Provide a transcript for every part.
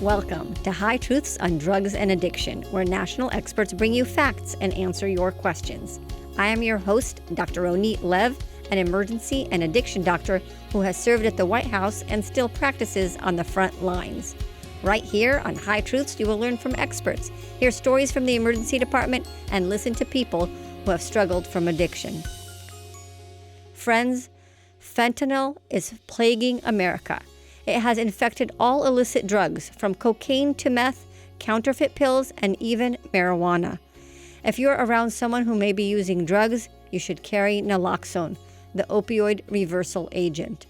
Welcome to High Truths on Drugs and Addiction, where national experts bring you facts and answer your questions. I am your host, Dr. Ronit Lev, an emergency and addiction doctor who has served at the White House and still practices on the front lines. Right here on High Truths, you will learn from experts, hear stories from the emergency department, and listen to people who have struggled from addiction. Friends, fentanyl is plaguing America. It has infected all illicit drugs, from cocaine to meth, counterfeit pills, and even marijuana. If you're around someone who may be using drugs, you should carry naloxone, the opioid reversal agent.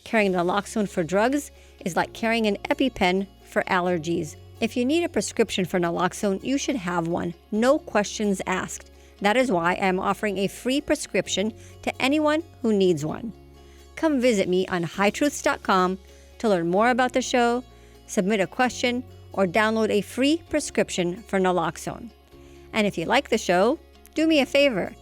Carrying naloxone for drugs is like carrying an EpiPen for allergies. If you need a prescription for naloxone, you should have one. No questions asked. That is why I am offering a free prescription to anyone who needs one. Come visit me on hightruths.com to learn more about the show, submit a question, or download a free prescription for naloxone. And if you like the show, do me a favor.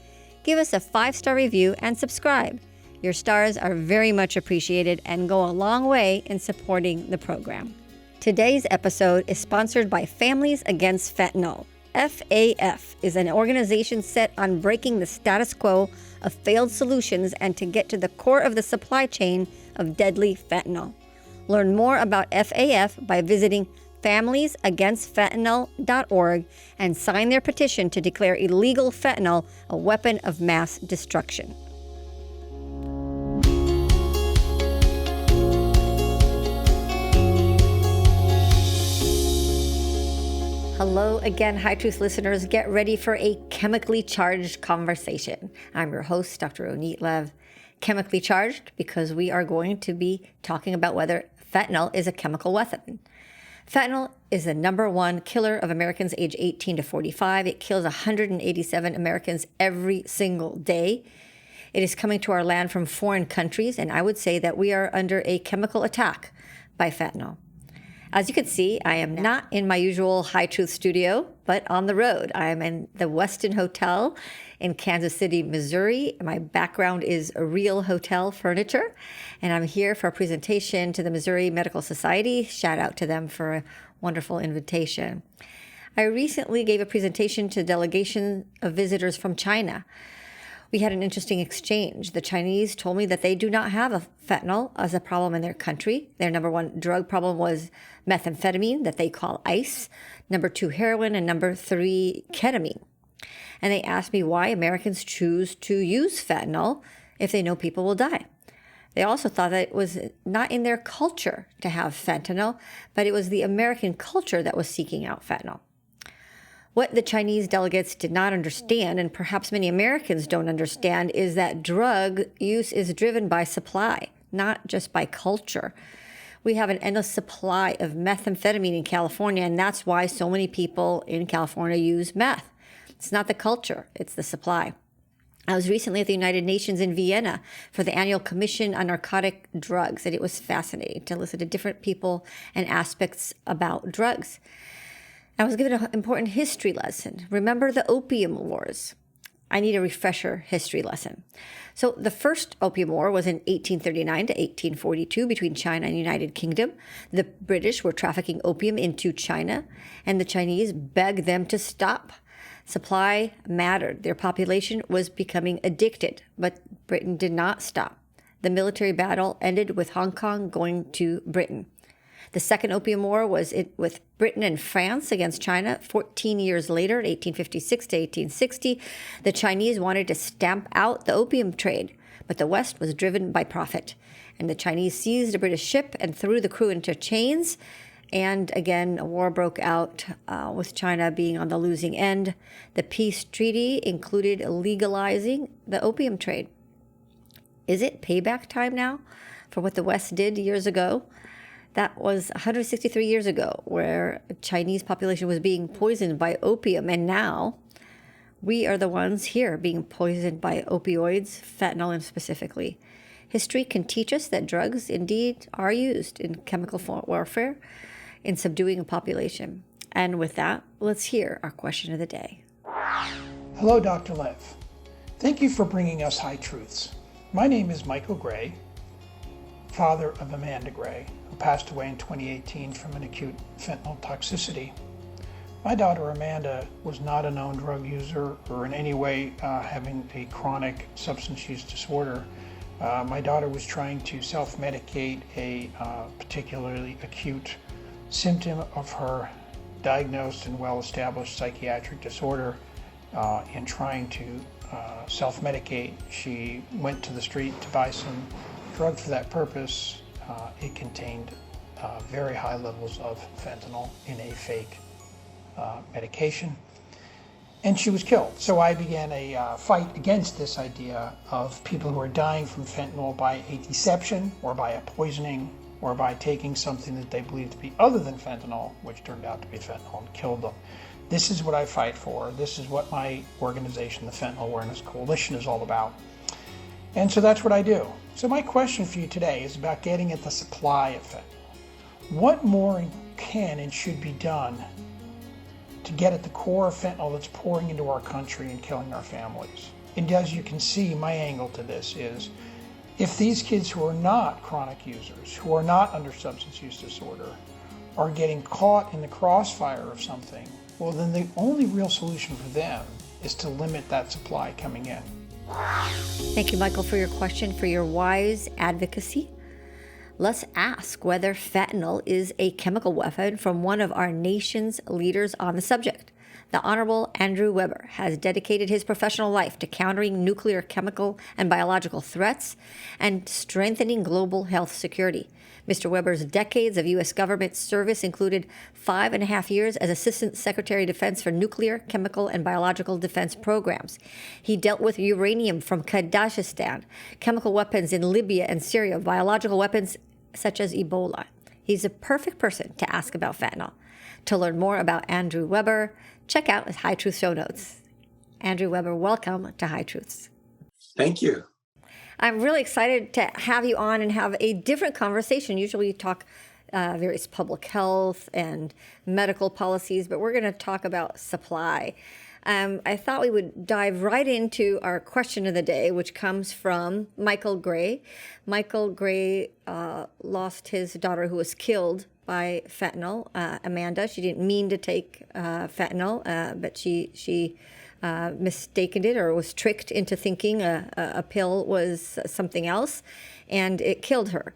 Give us a 5-star review and subscribe. Your stars are very much appreciated and go a long way in supporting the program. Today's episode is sponsored by Families Against Fentanyl. FAF is an organization set on breaking the status quo of failed solutions and to get to the core of the supply chain of deadly fentanyl. Learn more about FAF by visiting familiesagainstfentanyl.org and sign their petition to declare illegal fentanyl a weapon of mass destruction. Hello again, High Truth listeners. Get ready for a chemically charged conversation. I'm your host, Dr. Ronit Lev. Chemically charged because we are going to be talking about whether fentanyl is a chemical weapon. Fentanyl is the number one killer of Americans age 18 to 45. It kills 187 Americans every single day. It is coming to our land from foreign countries, and I would say that we are under a chemical attack by fentanyl. As you can see, I am not in my usual High Truth studio, but on the road. I am in the Westin Hotel in Kansas City, Missouri. My background is real hotel furniture, and I'm here for a presentation to the Missouri Medical Society. Shout out to them for a wonderful invitation. I recently gave a presentation to a delegation of visitors from China. We had an interesting exchange. The Chinese told me that they do not have a fentanyl as a problem in their country. Their number one drug problem was methamphetamine, that they call ice, number 2 heroin, and number 3 ketamine. And they asked me why Americans choose to use fentanyl if they know people will die. They also thought that it was not in their culture to have fentanyl, but it was the American culture that was seeking out fentanyl. What the Chinese delegates did not understand, and perhaps many Americans don't understand, is that drug use is driven by supply, not just by culture. We have an endless supply of methamphetamine in California, and that's why so many people in California use meth. It's not the culture, it's the supply. I was recently at the United Nations in Vienna for the annual Commission on Narcotic Drugs, and it was fascinating to listen to different people and aspects about drugs. I was given an important history lesson. Remember the Opium Wars? I need a refresher history lesson. So the first Opium War was in 1839 to 1842 between China and the United Kingdom. The British were trafficking opium into China, and the Chinese begged them to stop. Supply mattered. Their population was becoming addicted, but Britain did not stop. The military battle ended with Hong Kong going to Britain. The Second Opium War was with Britain and France against China. 14 years later, 1856 to 1860, the Chinese wanted to stamp out the opium trade, but the West was driven by profit. And the Chinese seized a British ship and threw the crew into chains. And again, a war broke out with China being on the losing end. The peace treaty included legalizing the opium trade. Is it payback time now for what the West did years ago? That was 163 years ago, where a Chinese population was being poisoned by opium. And now we are the ones here being poisoned by opioids, fentanyl specifically. History can teach us that drugs indeed are used in chemical warfare in subduing a population. And with that, let's hear our question of the day. Hello, Dr. Lev. Thank you for bringing us High Truths. My name is Michael Gray, father of Amanda Gray, who passed away in 2018 from an acute fentanyl toxicity. My daughter Amanda was not a known drug user or in any way having a chronic substance use disorder. My daughter was trying to self-medicate a particularly acute symptom of her diagnosed and well-established psychiatric disorder. In trying to self-medicate, she went to the street to buy some drug for that purpose. It contained very high levels of fentanyl in a fake medication, and she was killed. So I began a fight against this idea of people who are dying from fentanyl by a deception or by a poisoning or by taking something that they believed to be other than fentanyl, which turned out to be fentanyl and killed them. This is what I fight for. This is what my organization, the Fentanyl Awareness Coalition, is all about. And so that's what I do. So my question for you today is about getting at the supply of fentanyl. What more can and should be done to get at the core of fentanyl that's pouring into our country and killing our families? And as you can see, my angle to this is, if these kids who are not chronic users, who are not under substance use disorder, are getting caught in the crossfire of something, well, then the only real solution for them is to limit that supply coming in. Thank you, Michael, for your question, for your wise advocacy. Let's ask whether fentanyl is a chemical weapon from one of our nation's leaders on the subject. The Honorable Andrew Weber has dedicated his professional life to countering nuclear, chemical, and biological threats and strengthening global health security. Mr. Weber's decades of U.S. government service included 5.5 years as Assistant Secretary of Defense for Nuclear, Chemical, and Biological Defense Programs. He dealt with uranium from Kazakhstan, chemical weapons in Libya and Syria, biological weapons such as Ebola. He's a perfect person to ask about fentanyl. To learn more about Andrew Weber, check out his High Truth show notes. Andrew Weber, welcome to High Truths. Thank you. I'm really excited to have you on and have a different conversation. Usually you talk various public health and medical policies, but we're going to talk about supply. I thought we would dive right into our question of the day, which comes from Michael Gray. Michael Gray lost his daughter who was killed by fentanyl, Amanda. She didn't mean to take fentanyl, but she mistaken it or was tricked into thinking a pill was something else, and it killed her.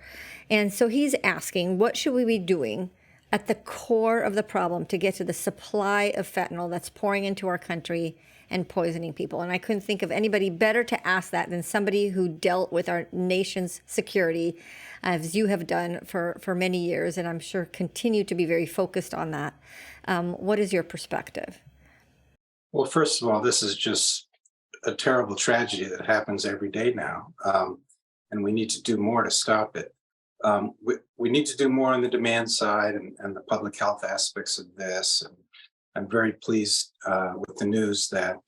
And so he's asking, what should we be doing at the core of the problem to get to the supply of fentanyl that's pouring into our country and poisoning people? And I couldn't think of anybody better to ask that than somebody who dealt with our nation's security, as you have done for many years, and I'm sure continue to be very focused on that. What is your perspective? Well, first of all, this is just a terrible tragedy that happens every day now, and we need to do more to stop it. We need to do more on the demand side and the public health aspects of this. And I'm very pleased with the news that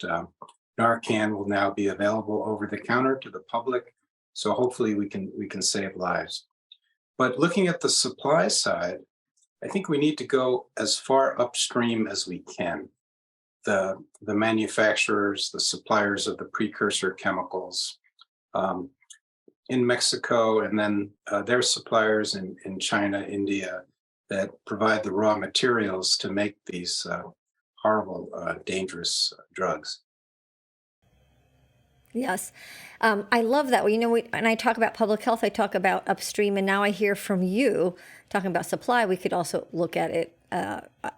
Narcan will now be available over the counter to the public. So hopefully we can save lives. But looking at the supply side, I think we need to go as far upstream as we can. The manufacturers, the suppliers of the precursor chemicals in Mexico, and then their suppliers in China, India, that provide the raw materials to make these horrible, dangerous drugs. Yes. I love that. Well, when I talk about public health, I talk about upstream, and now I hear from you talking about supply. We could also look at it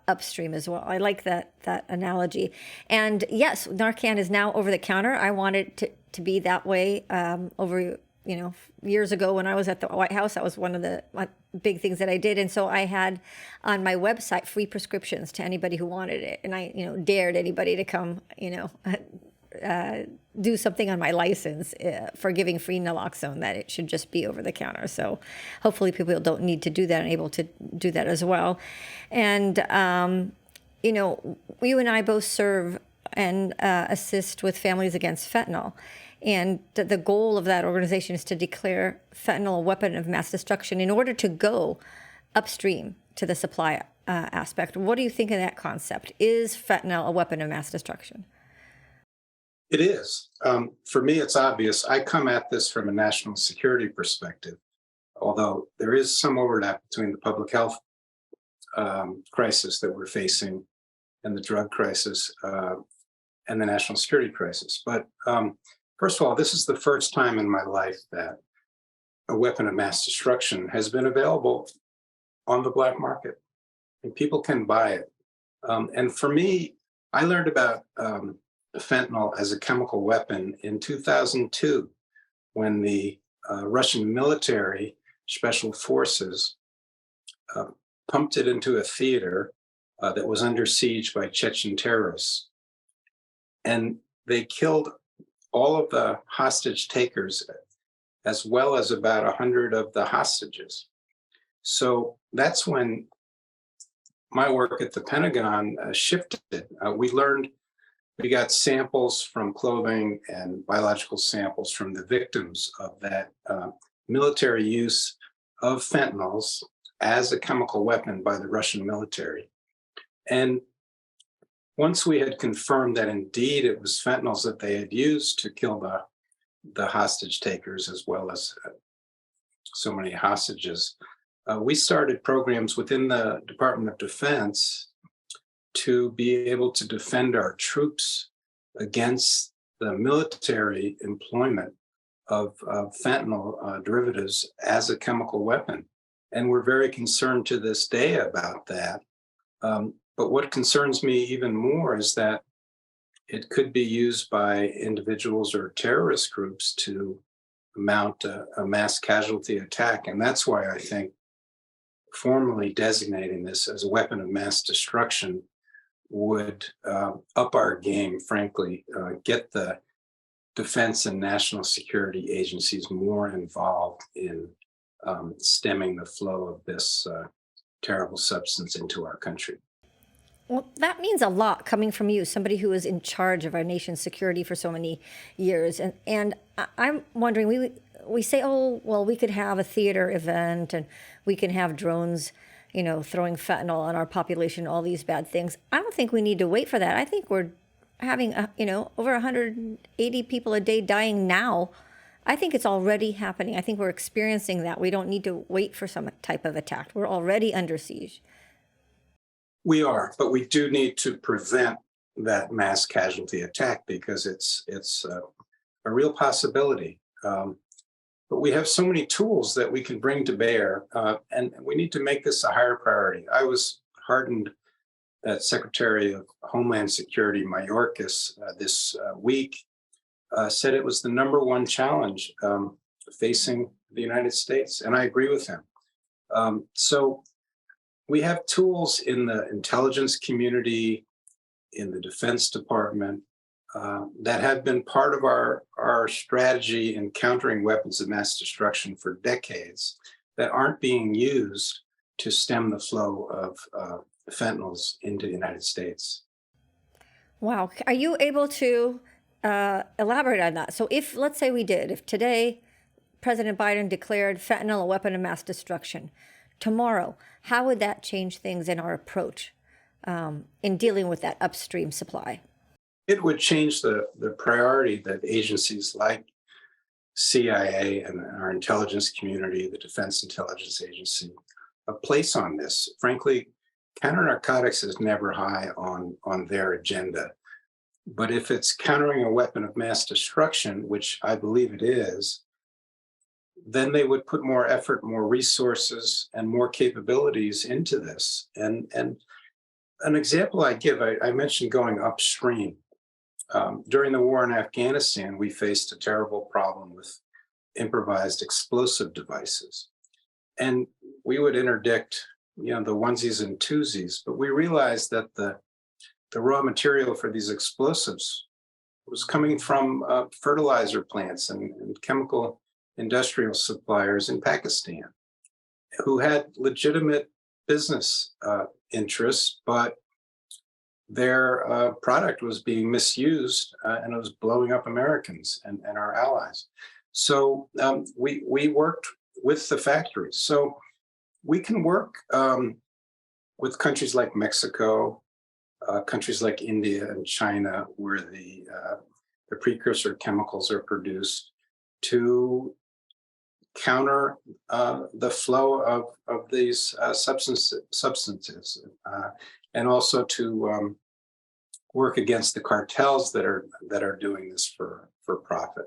upstream as well. I like that analogy. And yes, Narcan is now over the counter. I wanted to be that way over years ago when I was at the White House. That was one of the big things that I did. And so I had on my website free prescriptions to anybody who wanted it. And I, dared anybody to come, do something on my license for giving free naloxone, that it should just be over the counter. So hopefully people don't need to do that and able to do that as well. And, you and I both serve and assist with Families Against Fentanyl. And the goal of that organization is to declare fentanyl a weapon of mass destruction in order to go upstream to the supply aspect. What do you think of that concept? Is fentanyl a weapon of mass destruction? It is. For me, it's obvious. I come at this from a national security perspective. although there is some overlap between the public health crisis that we're facing and the drug crisis and the national security crisis. But first of all, this is the first time in my life that a weapon of mass destruction has been available on the black market, and people can buy it. And for me, I learned about fentanyl as a chemical weapon in 2002 when the Russian military special forces pumped it into a theater that was under siege by Chechen terrorists. And they killed all of the hostage takers, as well as about 100 of the hostages. So that's when my work at the Pentagon shifted. We got samples from clothing and biological samples from the victims of that military use of fentanyls as a chemical weapon by the Russian military. And once we had confirmed that indeed it was fentanyls that they had used to kill the hostage takers, as well as so many hostages, we started programs within the Department of Defense to be able to defend our troops against the military employment of fentanyl derivatives as a chemical weapon. And we're very concerned to this day about that. But what concerns me even more is that it could be used by individuals or terrorist groups to mount a mass casualty attack. And that's why I think formally designating this as a weapon of mass destruction would up our game, frankly, get the defense and national security agencies more involved in stemming the flow of this terrible substance into our country. Well, that means a lot coming from you, somebody who was in charge of our nation's security for so many years. And I'm wondering, we say, oh, well, we could have a theater event and we can have drones, throwing fentanyl on our population, all these bad things. I don't think we need to wait for that. I think we're having, over 180 people a day dying now. I think it's already happening. I think we're experiencing that. We don't need to wait for some type of attack. We're already under siege. We are, but we do need to prevent that mass casualty attack because it's a real possibility. But we have so many tools that we can bring to bear, and we need to make this a higher priority. I was heartened that Secretary of Homeland Security Mayorkas this week said it was the number one challenge facing the United States, and I agree with him. So we have tools in the intelligence community, in the Defense Department, that have been part of our strategy in countering weapons of mass destruction for decades that aren't being used to stem the flow of fentanyls into the United States. Wow. Are you able to elaborate on that? So let's say if today President Biden declared fentanyl a weapon of mass destruction, tomorrow, how would that change things in our approach in dealing with that upstream supply? It would change the priority that agencies like CIA and our intelligence community, the Defense Intelligence Agency, place on this. Frankly, counter-narcotics is never high on their agenda. But if it's countering a weapon of mass destruction, which I believe it is, then they would put more effort, more resources, and more capabilities into this. And an example I give, I mentioned going upstream. During the war in Afghanistan, we faced a terrible problem with improvised explosive devices. And we would interdict, the onesies and twosies, but we realized that the raw material for these explosives was coming from fertilizer plants and chemical industrial suppliers in Pakistan who had legitimate business interests, but their product was being misused and it was blowing up Americans and our allies. So we worked with the factories. So we can work with countries like Mexico, countries like India and China, where the precursor chemicals are produced, to counter the flow of these substances, and also to work against the cartels that are doing this for profit.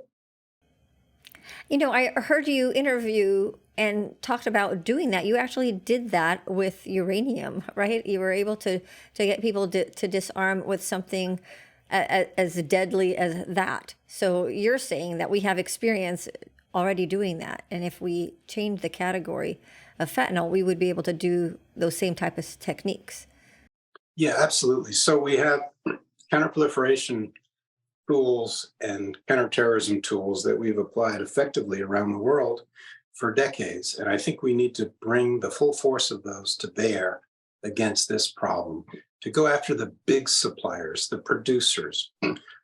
You know, I heard you interview and talked about doing that. You actually did that with uranium, right? You were able to get people to disarm with something as deadly as that. So you're saying that we have experience already doing that. And if we change the category of fentanyl, we would be able to do those same type of techniques. Yeah, absolutely. So we have counterproliferation tools and counterterrorism tools that we've applied effectively around the world for decades. And I think we need to bring the full force of those to bear against this problem, to go after the big suppliers, the producers,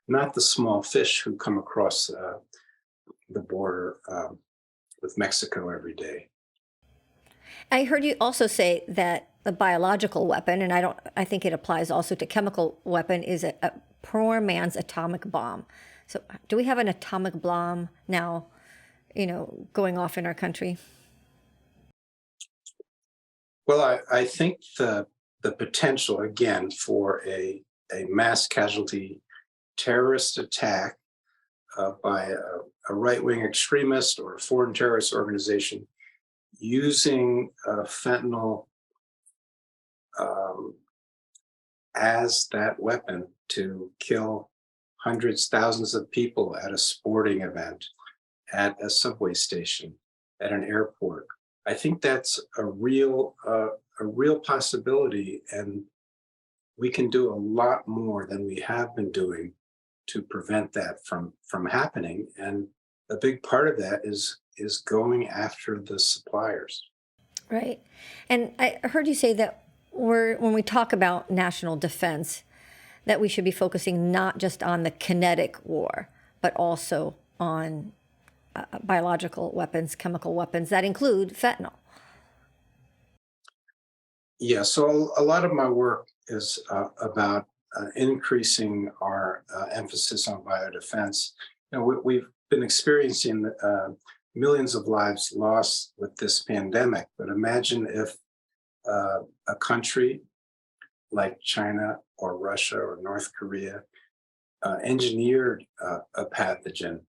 not the small fish who come across the border with Mexico every day. I heard you also say that the biological weapon, and I think it applies also to chemical weapon, is a poor man's atomic bomb. So do we have an atomic bomb now, going off in our country? Well, I think the potential, again, for a mass casualty terrorist attack by a right-wing extremist or a foreign terrorist organization using fentanyl as that weapon to kill hundreds, thousands of people at a sporting event, at a subway station, at an airport. I think that's a real possibility, and we can do a lot more than we have been doing to prevent that from happening. And a big part of that is going after the suppliers. Right. And I heard you say that when we talk about national defense, that we should be focusing not just on the kinetic war, but also on biological weapons, chemical weapons that include fentanyl. Yeah, so a lot of my work is about increasing our emphasis on biodefense. We've been experiencing millions of lives lost with this pandemic, but imagine if a country like China or Russia or North Korea engineered a pathogen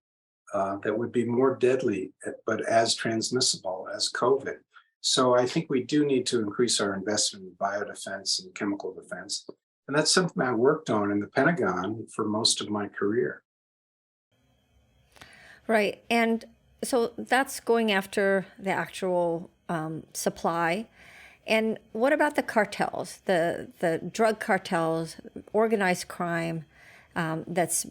that would be more deadly, but as transmissible as COVID. So I think we do need to increase our investment in biodefense and chemical defense. And that's something I worked on in the Pentagon for most of my career. Right. And so that's going after the actual supply. And what about the cartels, the drug cartels, organized crime that's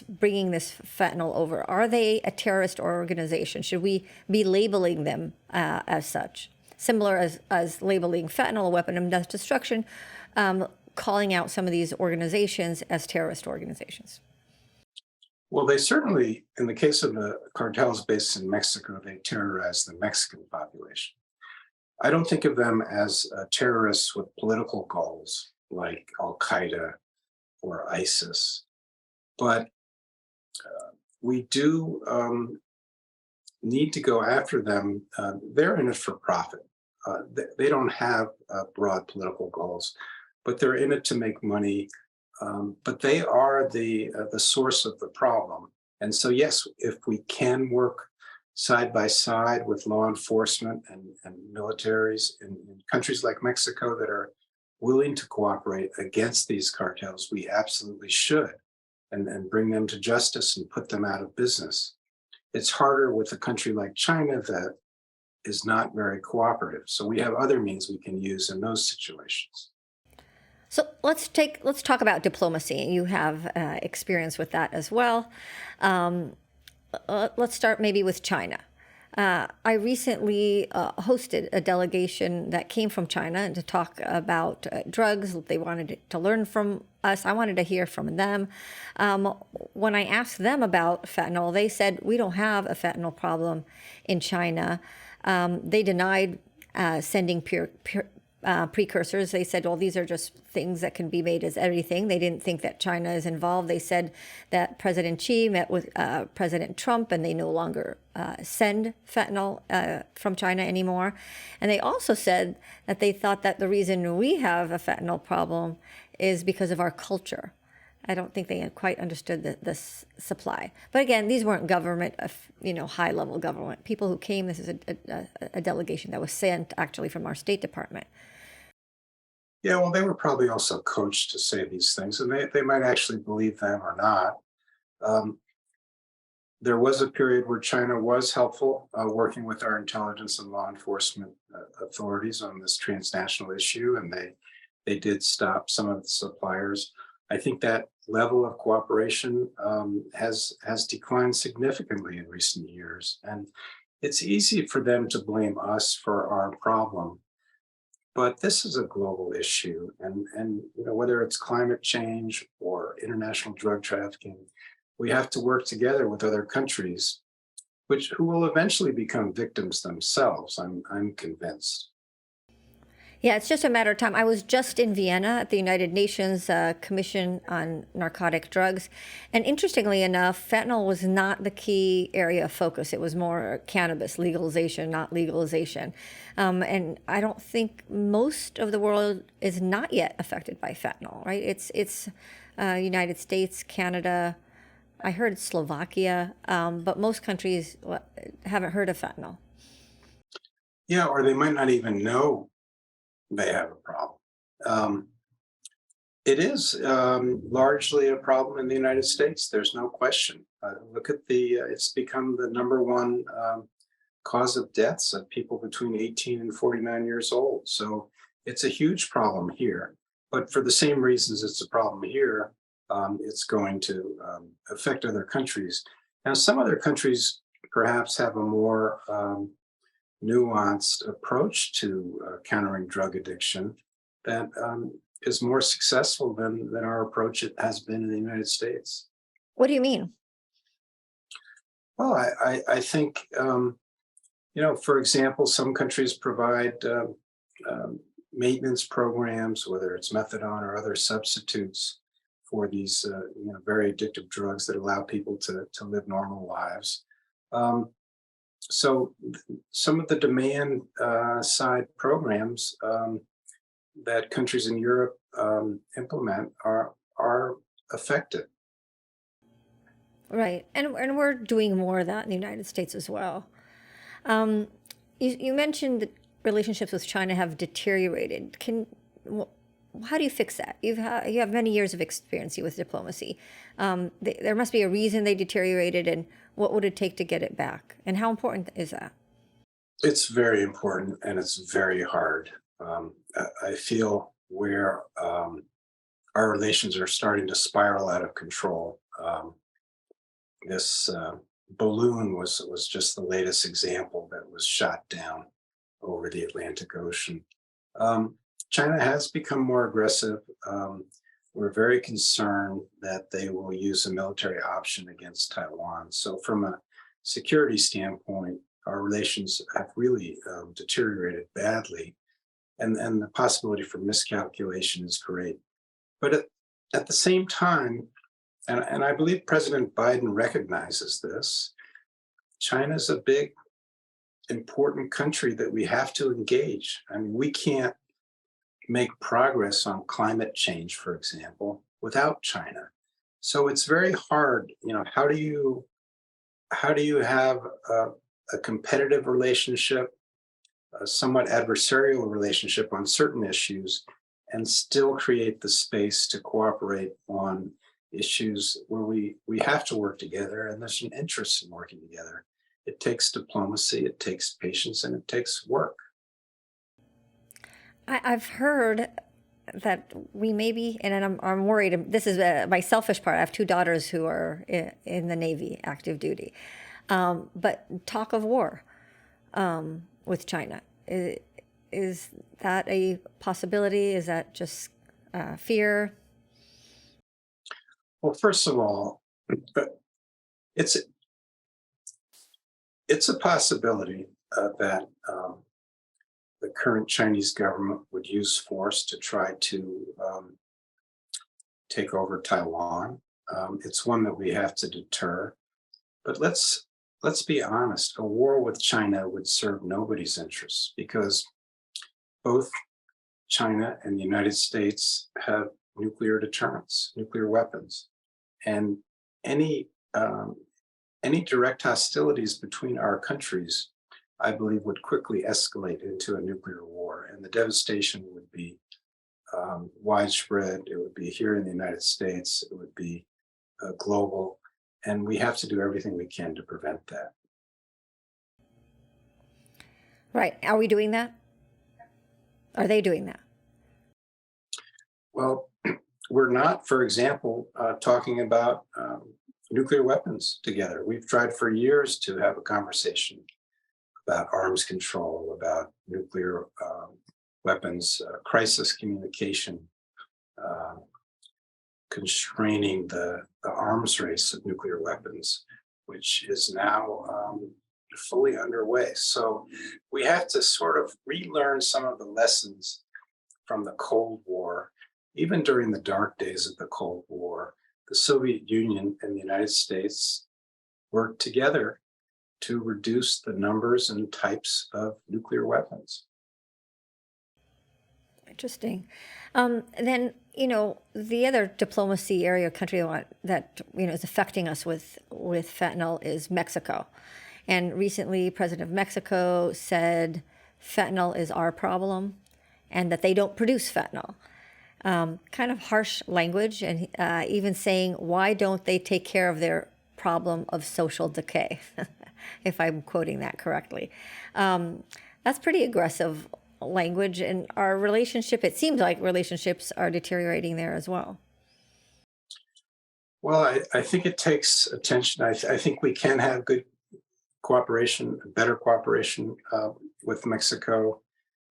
bringing this fentanyl over? Are they a terrorist organization? Should we be labeling them as such? Similar as labeling fentanyl a weapon of mass destruction, calling out some of these organizations as terrorist organizations. Well, they certainly, in the case of the cartels based in Mexico, they terrorize the Mexican population. I don't think of them as terrorists with political goals like Al Qaeda or ISIS, but we do need to go after them. They're in it for profit. They don't have broad political goals, but they're in it to make money. But they are the source of the problem. And so, yes, if we can work side by side with law enforcement and militaries in countries like Mexico that are willing to cooperate against these cartels, we absolutely should, and bring them to justice and put them out of business. It's harder with a country like China that is not very cooperative. So we have other means we can use in those situations. So let's talk about diplomacy. You have experience with that as well. Let's start maybe with China. I recently hosted a delegation that came from China to talk about drugs. They wanted to learn from us. I wanted to hear from them. When I asked them about fentanyl, they said, we don't have a fentanyl problem in China. They denied sending precursors. They said, well, these are just things that can be made as everything. They didn't think that China is involved. They said that President Xi met with President Trump and they no longer send fentanyl from China anymore. And they also said that they thought that the reason we have a fentanyl problem is because of our culture. I don't think they had quite understood the supply. But again, these weren't government, high-level government people who came. This is a delegation that was sent actually from our State Department. Yeah, well, they were probably also coached to say these things, and they might actually believe them or not. Um, there was a period where China was helpful, working with our intelligence and law enforcement authorities on this transnational issue, and they did stop some of the suppliers. I think that level of cooperation has declined significantly in recent years, and it's easy for them to blame us for our problem. But this is a global issue, and whether it's climate change or international drug trafficking, we have to work together with other countries, who will eventually become victims themselves. I'm convinced. Yeah, it's just a matter of time. I was just in Vienna at the United Nations Commission on Narcotic Drugs. And interestingly enough, fentanyl was not the key area of focus. It was more cannabis legalization, not legalization. And I don't think most of the world is not yet affected by fentanyl, right? It's United States, Canada, I heard Slovakia, but most countries haven't heard of fentanyl. Yeah, or they might not even know they have a problem. It is largely a problem in the United States. There's no question. Look at it's become the number one cause of deaths of people between 18 and 49 years old. So it's a huge problem here. But for the same reasons it's a problem here, it's going to affect other countries. Now, some other countries perhaps have a more nuanced approach to countering drug addiction that is more successful than our approach it has been in the United States. What do you mean? Well, I think, for example, some countries provide maintenance programs, whether it's methadone or other substitutes for these very addictive drugs that allow people to live normal lives. So some of the demand side programs that countries in Europe implement are effective. Right. And we're doing more of that in the United States as well. You mentioned that relationships with China have deteriorated. How do you fix that? You have many years of experience with diplomacy. There must be a reason they deteriorated, and what would it take to get it back? And how important is that? It's very important, and it's very hard. I feel where our relations are starting to spiral out of control. This balloon was just the latest example that was shot down over the Atlantic Ocean. China has become more aggressive. We're very concerned that they will use a military option against Taiwan. So from a security standpoint, our relations have really deteriorated badly. And the possibility for miscalculation is great. But at the same time, and I believe President Biden recognizes this, China's a big, important country that we have to engage. I mean, we can't make progress on climate change, for example, without China. So it's very hard. How do you have a competitive relationship, a somewhat adversarial relationship on certain issues, and still create the space to cooperate on issues where we have to work together and there's an interest in working together? It takes diplomacy, it takes patience, and it takes work. I've heard that we may be, and I'm worried. This is my selfish part. I have two daughters who are in the Navy, active duty. But talk of war with China. Is that a possibility? Is that just fear? Well, first of all, it's a possibility that the current Chinese government would use force to try to take over Taiwan. It's one that we have to deter. But let's be honest, a war with China would serve nobody's interests because both China and the United States have nuclear deterrence, nuclear weapons, and any any direct hostilities between our countries, I believe, would quickly escalate into a nuclear war, and the devastation would be widespread. It would be here in the United States. It would be global, and we have to do everything we can to prevent that. Right. Are we doing that? Are they doing that? Well, we're not, for example, talking about nuclear weapons together. We've tried for years to have a conversation about arms control, about nuclear weapons, crisis communication, constraining the arms race of nuclear weapons, which is now fully underway. So we have to sort of relearn some of the lessons from the Cold War. Even during the dark days of the Cold War, the Soviet Union and the United States worked together to reduce the numbers and types of nuclear weapons. Interesting. Then, the other diplomacy area country that, is affecting us with fentanyl is Mexico. And recently, President of Mexico said fentanyl is our problem and that they don't produce fentanyl. Kind of harsh language, and even saying, why don't they take care of their problem of social decay, if I'm quoting that correctly. That's pretty aggressive language, and our relationship, it seems like relationships are deteriorating there as well. Well, I think it takes attention. I think we can have good cooperation, better cooperation with Mexico.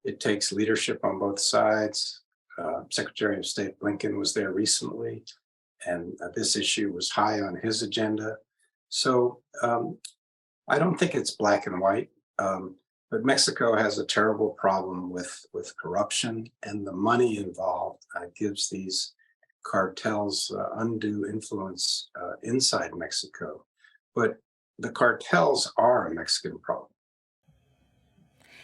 It takes leadership on both sides. Secretary of State Blinken was there recently, and this issue was high on his agenda. So I don't think it's black and white, but Mexico has a terrible problem with corruption, and the money involved gives these cartels undue influence inside Mexico. But the cartels are a Mexican problem.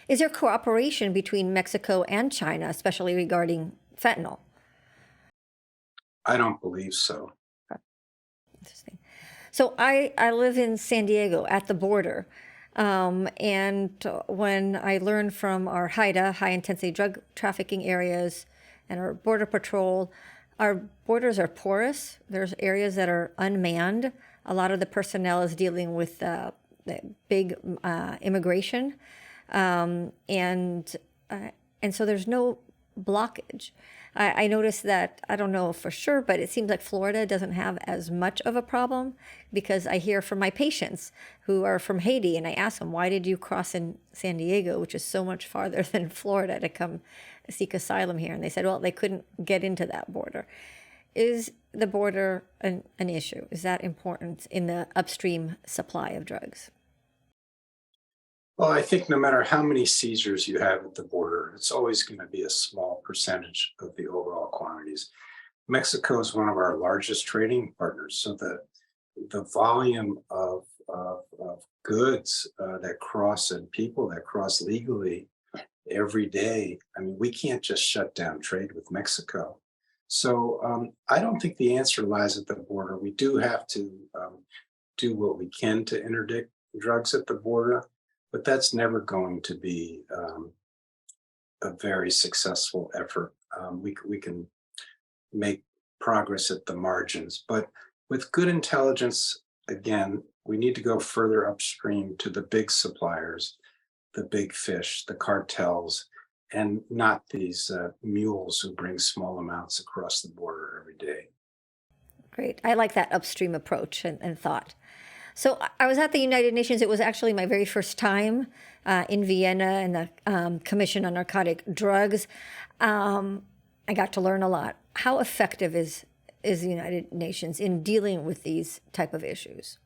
Is there cooperation between Mexico and China, especially regarding fentanyl? I don't believe so. Interesting. So I live in San Diego at the border. And when I learned from our HIDA, high intensity drug trafficking areas, and our border patrol, our borders are porous. There's areas that are unmanned. A lot of the personnel is dealing with the big immigration. And so there's no blockage. I noticed that, I don't know for sure, but it seems like Florida doesn't have as much of a problem, because I hear from my patients who are from Haiti, and I ask them, why did you cross in San Diego, which is so much farther than Florida, to come seek asylum here? And they said, well, they couldn't get into that border. Is the border an issue? Is that important in the upstream supply of drugs? Well, I think no matter how many seizures you have at the border, it's always going to be a small percentage of the overall quantities. Mexico is one of our largest trading partners, so the volume of goods that cross and people that cross legally every day, I mean, we can't just shut down trade with Mexico. So I don't think the answer lies at the border. We do have to do what we can to interdict drugs at the border, but that's never going to be a very successful effort. We can make progress at the margins, but with good intelligence, again, we need to go further upstream to the big suppliers, the big fish, the cartels, and not these mules who bring small amounts across the border every day. Great. I like that upstream approach and thought. So I was at the United Nations. It was actually my very first time in Vienna in the Commission on Narcotic Drugs. I got to learn a lot. How effective is the United Nations in dealing with these type of issues?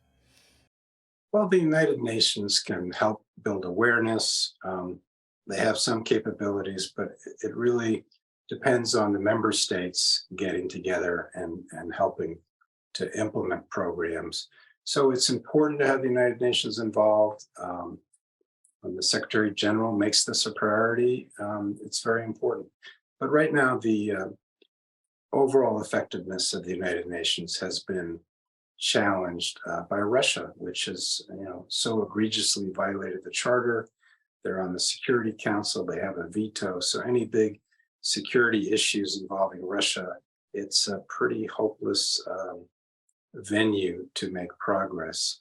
Well, the United Nations can help build awareness. They have some capabilities, but it really depends on the member states getting together and helping to implement programs. So it's important to have the United Nations involved. When the Secretary General makes this a priority, it's very important. But right now, the overall effectiveness of the United Nations has been challenged by Russia, which has, so egregiously violated the charter. They're on the Security Council. They have a veto. So any big security issues involving Russia, it's a pretty hopeless venue to make progress.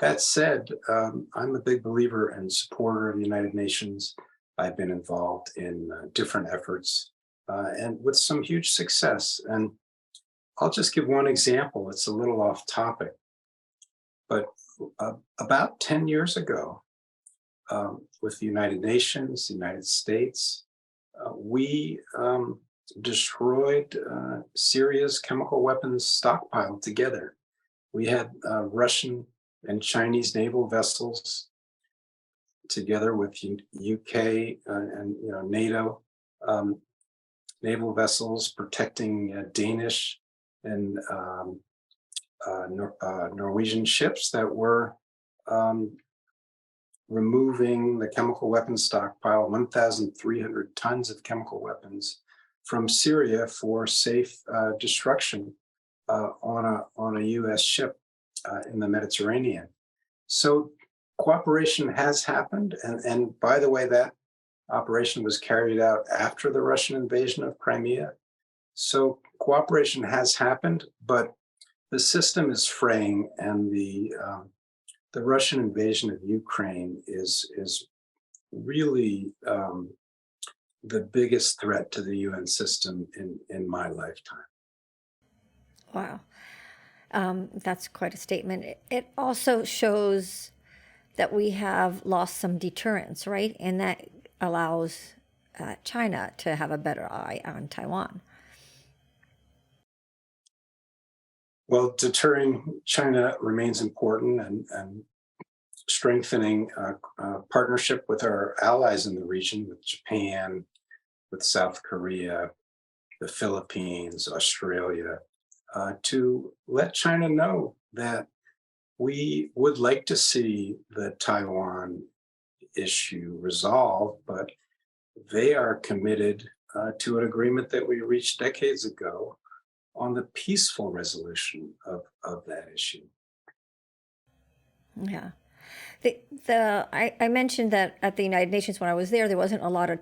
That said, I'm a big believer and supporter of the United Nations. I've been involved in different efforts and with some huge success. And I'll just give one example. It's a little off topic, but about 10 years ago, with the United Nations, the United States, we destroyed Syria's chemical weapons stockpile together. We had Russian and Chinese naval vessels together with UK and NATO naval vessels protecting Danish and Norwegian ships that were removing the chemical weapons stockpile, 1,300 tons of chemical weapons from Syria for safe destruction on a U.S. ship in the Mediterranean. So cooperation has happened. And by the way, that operation was carried out after the Russian invasion of Crimea. So cooperation has happened, but the system is fraying, and the Russian invasion of Ukraine is really the biggest threat to the UN system in my lifetime. Wow. That's quite a statement. It also shows that we have lost some deterrence, right? And that allows China to have a better eye on Taiwan. Well, deterring China remains important, and strengthening partnership with our allies in the region, with Japan, with South Korea, the Philippines, Australia, to let China know that we would like to see the Taiwan issue resolved, but they are committed to an agreement that we reached decades ago on the peaceful resolution of that issue. Yeah. I mentioned that at the United Nations when I was there wasn't a lot of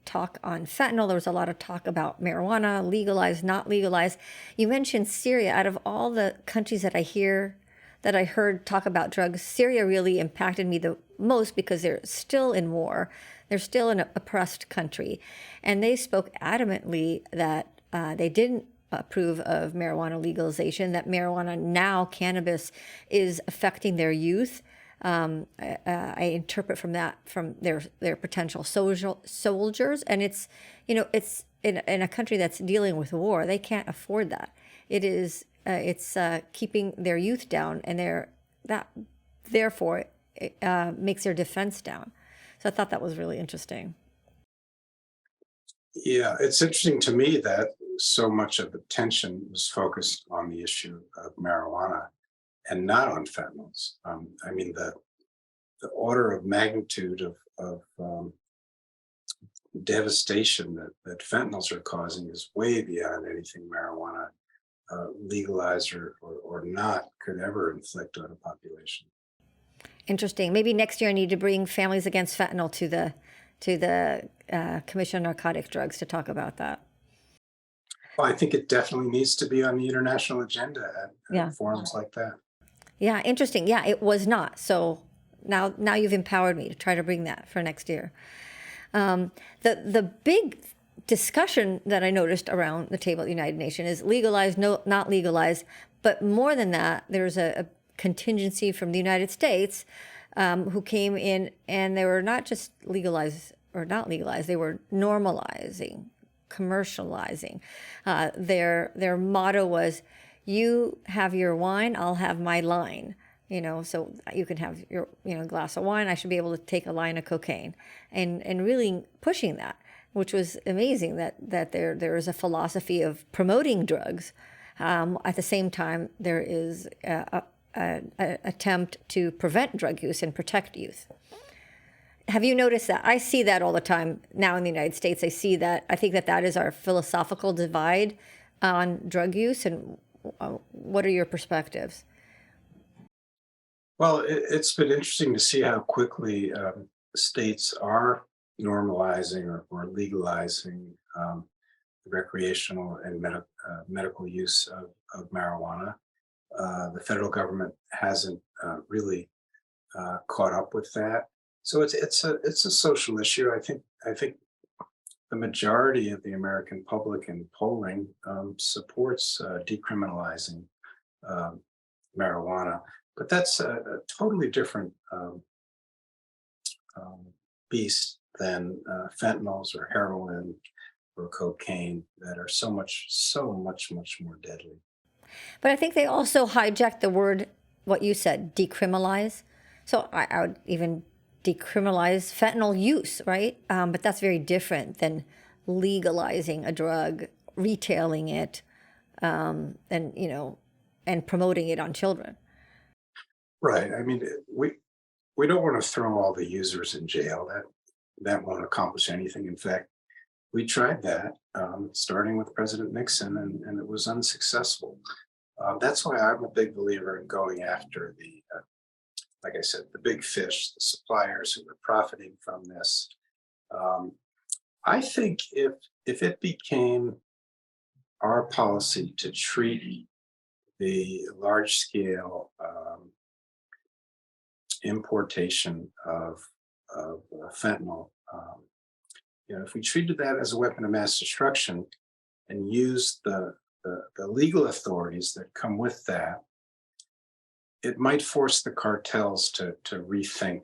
talk on fentanyl. There was a lot of talk about marijuana, legalized, not legalized. You mentioned Syria. Out of all the countries that I heard talk about drugs, Syria really impacted me the most because they're still in war. They're still an oppressed country. And they spoke adamantly that they didn't approve of marijuana legalization, that marijuana now, cannabis, is affecting their youth. I interpret from their potential soldiers, and it's in a country that's dealing with war, they can't afford that. It's keeping their youth down, and therefore it makes their defense down. So I thought that was really interesting. Yeah, it's interesting to me that so much of attention was focused on the issue of marijuana and not on fentanyls. I mean, the order of magnitude of devastation that fentanyls are causing is way beyond anything marijuana, legalized or not, could ever inflict on a population. Interesting. Maybe next year I need to bring Families Against Fentanyl to the Commission on Narcotic Drugs to talk about that. Well, I think it definitely needs to be on the international agenda at forums like that. Yeah, interesting. Yeah, it was not. So now you've empowered me to try to bring that for next year. The big discussion that I noticed around the table at the United Nations is legalized, no, not legalized. But more than that, there's a contingency from the United States who came in, and they were not just legalized or not legalized, they were normalizing, commercializing. Their motto was, you have your wine, I'll have my line. So you can have your, glass of wine. I should be able to take a line of cocaine, and really pushing that, which was amazing that there is a philosophy of promoting drugs. At the same time, there is an attempt to prevent drug use and protect youth. Have you noticed that? I see that all the time now in the United States. I see that. I think that is our philosophical divide on drug use. And what are your perspectives? Well, it's been interesting to see how quickly states are normalizing or legalizing recreational and medical use of marijuana. The federal government hasn't really caught up with that. So it's a social issue. I think the majority of the American public in polling supports decriminalizing marijuana, but that's a totally different beast than fentanyls or heroin or cocaine that are so much more deadly. But I think they also hijacked the word, what you said, decriminalize. So I would even decriminalize fentanyl use, right? But that's very different than legalizing a drug, retailing it, and promoting it on children. Right. I mean, we don't want to throw all the users in jail. That won't accomplish anything. In fact, we tried that, starting with President Nixon, and it was unsuccessful. That's why I'm a big believer in going after like I said, the big fish, the suppliers who are profiting from this. I think if it became our policy to treat the large scale importation of fentanyl, if we treated that as a weapon of mass destruction and used the legal authorities that come with that, it might force the cartels to rethink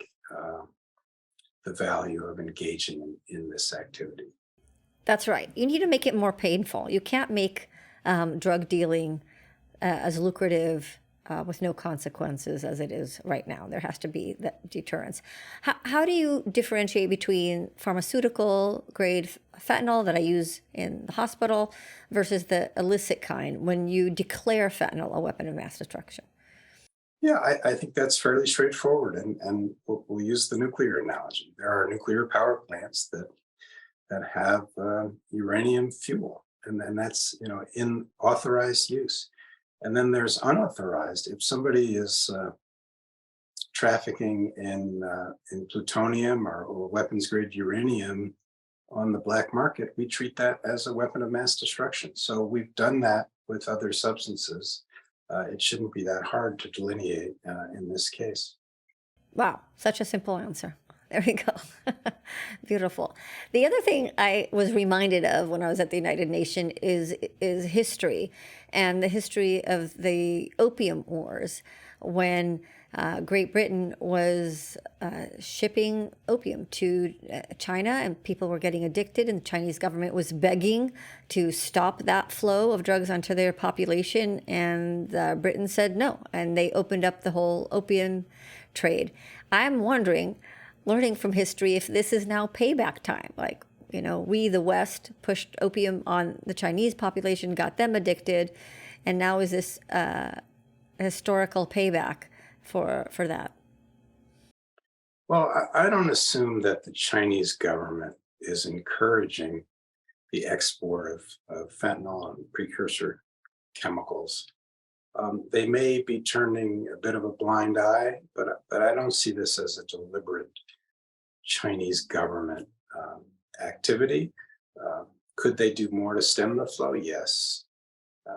the value of engaging in this activity. That's right. You need to make it more painful. You can't make drug dealing as lucrative with no consequences as it is right now. There has to be that deterrence. How do you differentiate between pharmaceutical grade fentanyl that I use in the hospital versus the illicit kind when you declare fentanyl a weapon of mass destruction? Yeah, I think that's fairly straightforward, and we'll use the nuclear analogy. There are nuclear power plants that have uranium fuel, and that's in authorized use. And then there's unauthorized. If somebody is trafficking in plutonium or weapons grade uranium on the black market, we treat that as a weapon of mass destruction. So we've done that with other substances. It shouldn't be that hard to delineate in this case. Wow, such a simple answer. There we go. Beautiful. The other thing I was reminded of when I was at the United Nations is history, and the history of the opium wars when Great Britain was shipping opium to China, and people were getting addicted, and the Chinese government was begging to stop that flow of drugs onto their population, and Britain said no, and they opened up the whole opium trade. I'm wondering, learning from history, if this is now payback time. Like, we, the West, pushed opium on the Chinese population, got them addicted, and now is this historical payback for that? Well, I don't assume that the Chinese government is encouraging the export of fentanyl and precursor chemicals. They may be turning a bit of a blind eye, but I don't see this as a deliberate Chinese government activity. Could they do more to stem the flow? Yes.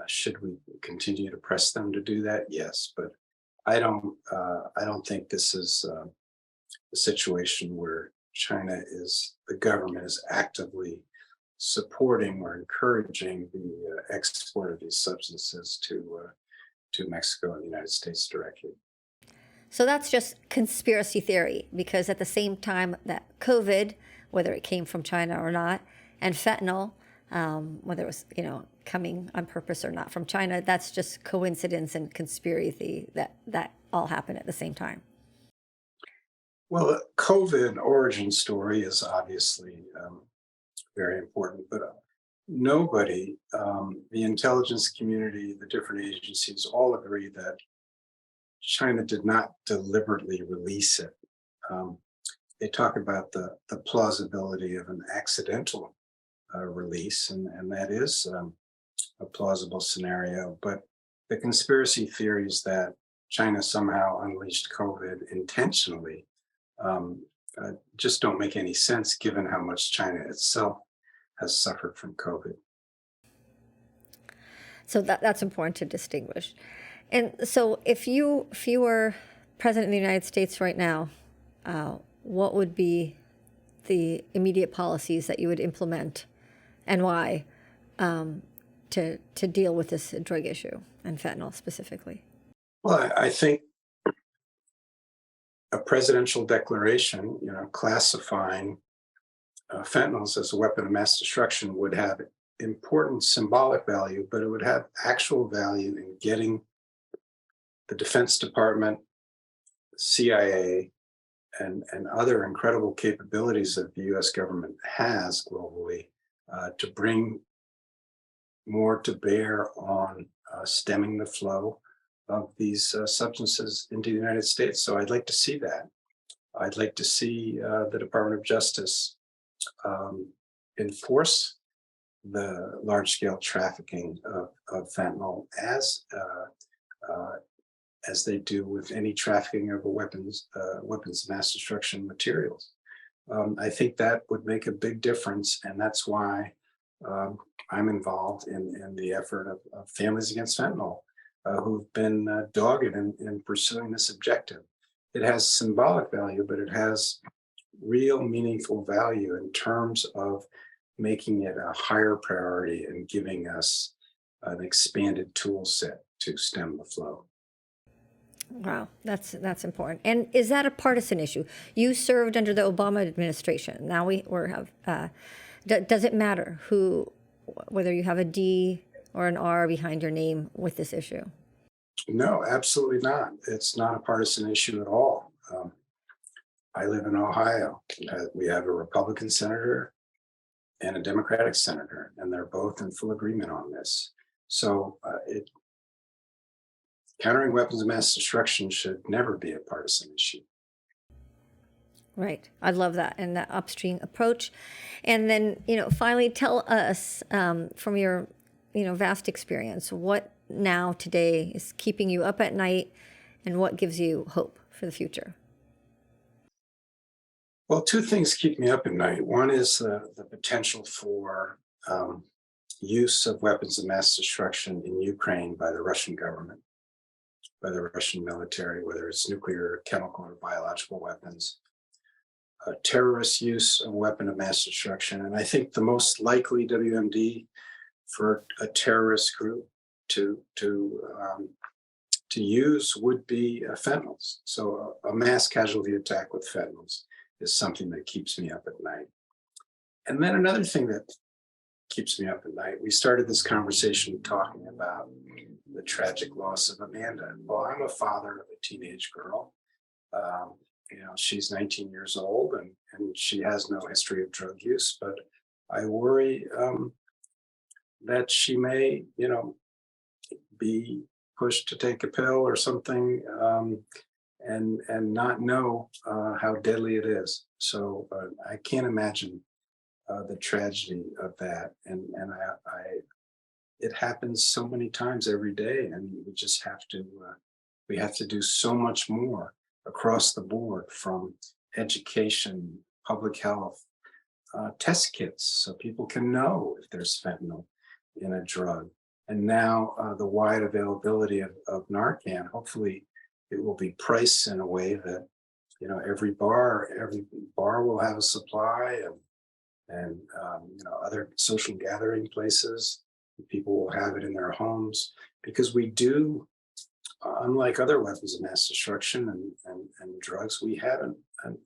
Should we continue to press them to do that? Yes. But I don't think this is a situation where the government is actively supporting or encouraging the export of these substances to Mexico and the United States directly. So that's just conspiracy theory, because at the same time that COVID, whether it came from China or not, and fentanyl, whether it was coming on purpose or not from China, that's just coincidence and conspiracy that all happen at the same time? Well, the COVID origin story is obviously very important, but nobody, the intelligence community, the different agencies all agree that China did not deliberately release it. Um, they talk about the plausibility of an accidental release, and that is a plausible scenario. But the conspiracy theories that China somehow unleashed COVID intentionally um, just don't make any sense given how much China itself has suffered from COVID. So that's important to distinguish. And so if you were president of the United States right now, what would be the immediate policies that you would implement, and why, to deal with this drug issue and fentanyl specifically? Well, I think a presidential declaration, classifying fentanyls as a weapon of mass destruction would have important symbolic value, but it would have actual value in getting the Defense Department, CIA, and other incredible capabilities that the US government has globally to bring more to bear on stemming the flow of these substances into the United States. So I'd like to see that. I'd like to see the Department of Justice enforce the large-scale trafficking of fentanyl as they do with any trafficking of weapons of mass destruction materials. I think that would make a big difference, and that's why I'm involved in the effort of Families Against Fentanyl, who've been dogged in pursuing this objective. It has symbolic value, but it has real meaningful value in terms of making it a higher priority and giving us an expanded tool set to stem the flow. Wow, that's important. And is that a partisan issue? You served under the Obama administration. Now does it matter whether you have a D or an R behind your name with this issue? No, absolutely not. It's not a partisan issue at all. I live in Ohio. We have a Republican senator and a Democratic senator, and they're both in full agreement on this. So countering weapons of mass destruction should never be a partisan issue. Right. I love that, and that upstream approach. And then, finally tell us from your, vast experience, what now today is keeping you up at night and what gives you hope for the future? Well, two things keep me up at night. One is the potential for use of weapons of mass destruction in Ukraine by the Russian government, by the Russian military, whether it's nuclear, chemical, or biological weapons. Terrorist use of a weapon of mass destruction. And I think the most likely WMD for a terrorist group to use would be fentanyls. So a mass casualty attack with fentanyls is something that keeps me up at night. And then another thing that keeps me up at night, we started this conversation talking about the tragic loss of Amanda. Well, I'm a father of a teenage girl. She's 19 years old and she has no history of drug use, but I worry that she may, be pushed to take a pill or something and not know how deadly it is. So I can't imagine the tragedy of that. And it happens so many times every day, and we have to do so much more across the board, from education, public health, test kits, so people can know if there's fentanyl in a drug. And now the wide availability of Narcan, hopefully it will be priced in a way that, every bar will have a supply, and other social gathering places, people will have it in their homes, because we do, unlike other weapons of mass destruction and drugs, we have an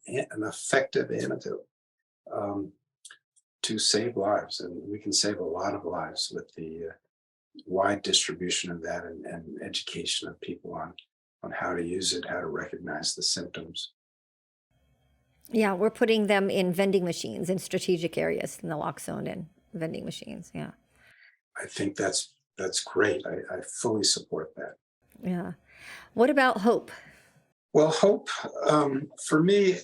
effective antidote to save lives, and we can save a lot of lives with the wide distribution of that and education of people on on how to use it, how to recognize the symptoms. Yeah, we're putting them in vending machines in strategic areas, naloxone in vending machines. Yeah. I think that's great. I fully support that. Yeah. What about hope? Well, hope, for me,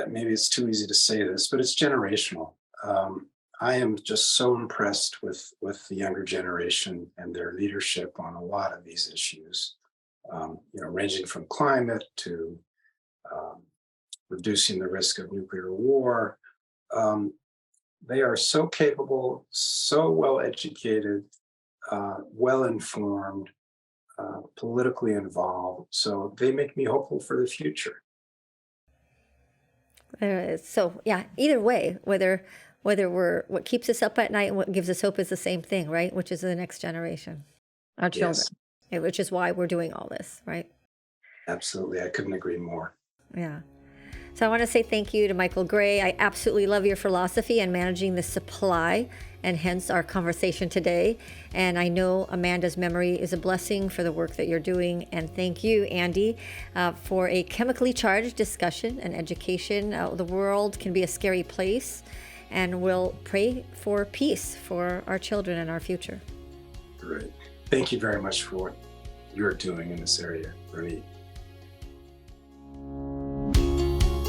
maybe it's too easy to say this, but it's generational. I am just so impressed with the younger generation and their leadership on a lot of these issues, ranging from climate to reducing the risk of nuclear war. They are so capable, so well educated, well informed, politically involved. So they make me hopeful for the future. So yeah, either way, whether we're what keeps us up at night and what gives us hope is the same thing, right? Which is the next generation, our children, Yes, which is why we're doing all this, right? absolutely. I couldn't agree more. Yeah. So I want to say thank you to Michael Gray. I absolutely love your philosophy and managing the supply, and hence our conversation today. And I know Amanda's memory is a blessing for the work that you're doing. And thank you, Andy, for a chemically charged discussion and education. The world can be a scary place, and we'll pray for peace for our children and our future. Great. Thank you very much for what you're doing in this area, Ronit.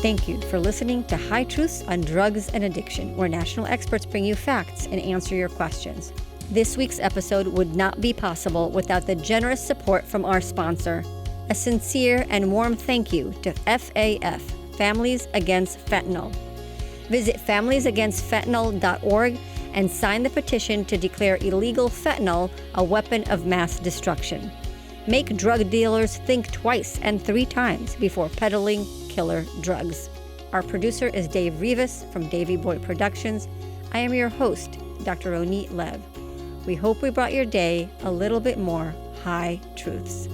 Thank you for listening to High Truths on Drugs and Addiction, where national experts bring you facts and answer your questions. This week's episode would not be possible without the generous support from our sponsor. A sincere and warm thank you to FAF, Families Against Fentanyl. Visit familiesagainstfentanyl.org and sign the petition to declare illegal fentanyl a weapon of mass destruction. Make drug dealers think twice and 3 times before peddling killer drugs. Our producer is Dave Rivas from Davey Boy Productions. I am your host, Dr. Ronit Lev. We hope we brought your day a little bit more high truths.